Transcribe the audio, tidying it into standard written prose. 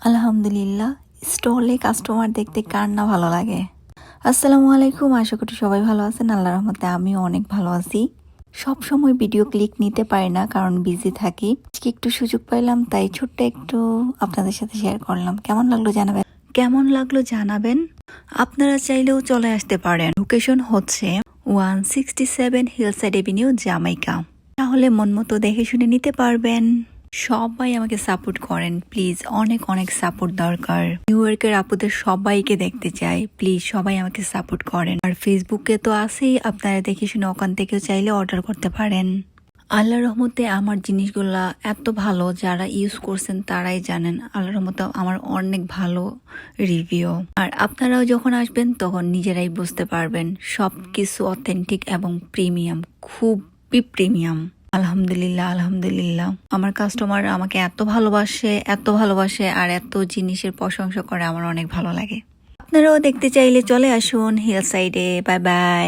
আলহামদুলিল্লাহ, স্টলে কাস্টমার দেখতে কার না ভালো লাগে। আসসালামু আলাইকুম, আশা করি সবাই ভালো আছেন। আল্লাহর রহমতে আমিও অনেক ভালো আছি। সব সময় ভিডিও ক্লিক নিতে পারি না, কারণ বিজি থাকি। আজকে একটু সুযোগ পাইলাম, তাই ছোট্ট একটু আপনাদের সাথে শেয়ার করলাম। কেমন লাগলো জানাবেন। আপনারা চাইলেও চলে আসতে পারেন। লোকেশন হচ্ছে 167 হিলসাইড এভিনিউ, জামাইকা। তাহলে মন মতো দেখে শুনে নিতে পারবেন। সবাই আমাকে সাপোর্ট করেন প্লিজ, অনেক অনেক সাপোর্ট দরকার। নিউ ইয়র্কের আপুদের সবাইকে দেখতে চাই, প্লিজ সবাই আমাকে সাপোর্ট করেন। আর ফেসবুকে তো আছেই, আপনারা দেখে শুনে ওখান থেকেও চাইলে অর্ডার করতে পারেন। আল্লাহর রহমতে আমার জিনিসগুলা এত ভালো, যারা ইউজ করছেন তারাই জানেন। আল্লাহর রহমতে আমার অনেক ভালো রিভিউ। আর আপনারাও যখন আসবেন তখন নিজেরাই বুঝতে পারবেন সব কিছু অথেন্টিক এবং প্রিমিয়াম, খুবই প্রিমিয়াম। আলহামদুলিল্লাহ আলহামদুলিল্লাহ, আমার কাস্টমার আমাকে এত ভালোবাসে আর এত জিনিসের প্রশংসা করে, আমার অনেক ভালো লাগে। আপনারাও দেখতে চাইলে চলে আসুন হিল সাইডে। Bye bye.